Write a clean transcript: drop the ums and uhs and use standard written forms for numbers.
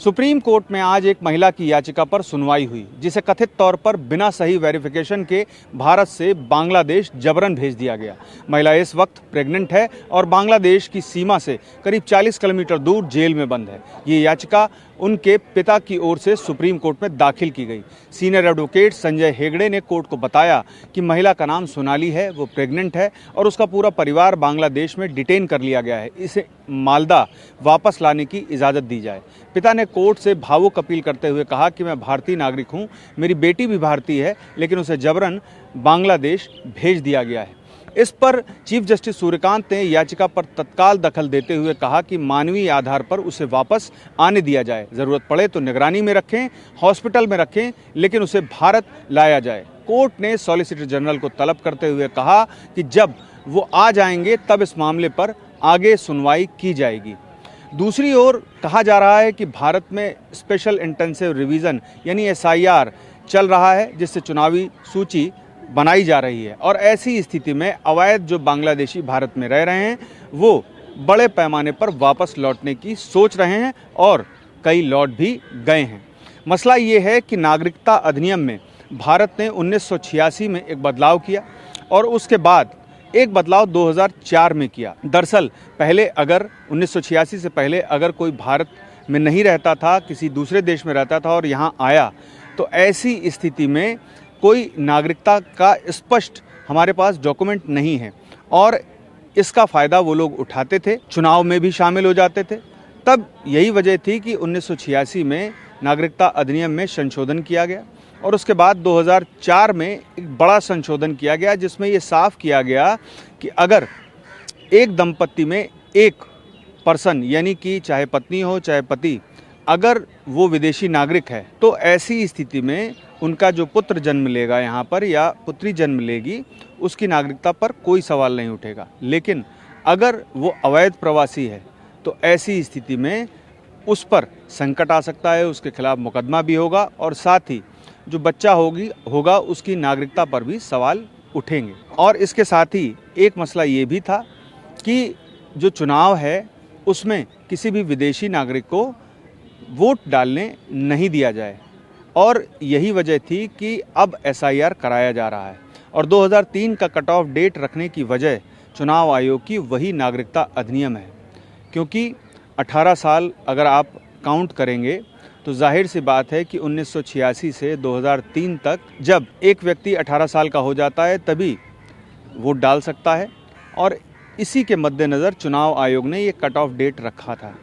Supreme court में आज एक महिला की याचिका पर सुनवाई हुई, जिसे कथित तौर पर बिना सही वेरिफिकेशन के भारत से बांग्लादेश जबरन भेज दिया गया। महिला इस वक्त प्रेग्नेंट है और बांग्लादेश की सीमा से करीब 40 किलोमीटर दूर जेल में बंद है। ये याचिका उनके पिता की ओर से सुप्रीम कोर्ट में दाखिल की गई। सीनियर एडवोकेट संजय हेगड़े ने कोर्ट को बताया कि महिला का नाम सोनाली है, वो प्रेग्नेंट है और उसका पूरा परिवार बांग्लादेश में डिटेन कर लिया गया है। इसे मालदा वापस लाने की इजाज़त दी जाए। पिता ने कोर्ट से भावुक अपील करते हुए कहा कि मैं भारतीय नागरिक हूं, मेरी बेटी भी भारतीय है, लेकिन उसे जबरन बांग्लादेश भेज दिया गया है। इस पर चीफ जस्टिस सूर्यकांत ने याचिका पर तत्काल दखल देते हुए कहा कि मानवीय आधार पर उसे वापस आने दिया जाए। जरूरत पड़े तो निगरानी में रखें, हॉस्पिटल में रखें, लेकिन उसे भारत लाया जाए। कोर्ट ने सॉलिसिटर जनरल को तलब करते हुए कहा कि जब वो आ जाएंगे तब इस मामले पर आगे सुनवाई की जाएगी। दूसरी ओर कहा जा रहा है कि भारत में स्पेशल इंटेंसिव रिवीजन यानी SIR चल रहा है, जिससे चुनावी सूची बनाई जा रही है और ऐसी स्थिति में अवैध जो बांग्लादेशी भारत में रह रहे हैं वो बड़े पैमाने पर वापस लौटने की सोच रहे हैं और कई लौट भी गए हैं। मसला ये है कि नागरिकता अधिनियम में भारत ने 1986 में एक बदलाव किया और उसके बाद एक बदलाव 2004 में किया। दरअसल पहले अगर 1986 से पहले अगर कोई भारत में नहीं रहता था, किसी दूसरे देश में रहता था और यहाँ आया, तो ऐसी स्थिति में कोई नागरिकता का स्पष्ट हमारे पास डॉक्यूमेंट नहीं है और इसका फ़ायदा वो लोग उठाते थे, चुनाव में भी शामिल हो जाते थे। तब यही वजह थी कि 1986 में नागरिकता अधिनियम में संशोधन किया गया और उसके बाद 2004 में एक बड़ा संशोधन किया गया, जिसमें ये साफ किया गया कि अगर एक दंपत्ति में एक पर्सन यानी कि चाहे पत्नी हो चाहे पति, अगर वो विदेशी नागरिक है तो ऐसी स्थिति में उनका जो पुत्र जन्म लेगा यहाँ पर या पुत्री जन्म लेगी, उसकी नागरिकता पर कोई सवाल नहीं उठेगा। लेकिन अगर वो अवैध प्रवासी है तो ऐसी स्थिति में उस पर संकट आ सकता है, उसके खिलाफ मुकदमा भी होगा और साथ ही जो बच्चा होगा उसकी नागरिकता पर भी सवाल उठेंगे। और इसके साथ ही एक मसला ये भी था कि जो चुनाव है उसमें किसी भी विदेशी नागरिक को वोट डालने नहीं दिया जाए और यही वजह थी कि अब SIR कराया जा रहा है। और 2003 का कट ऑफ डेट रखने की वजह चुनाव आयोग की वही नागरिकता अधिनियम है, क्योंकि 18 साल अगर आप काउंट करेंगे तो जाहिर सी बात है कि 1986 से 2003 तक जब एक व्यक्ति 18 साल का हो जाता है तभी वोट डाल सकता है और इसी के मद्देनज़र चुनाव आयोग ने ये कट ऑफ डेट रखा था।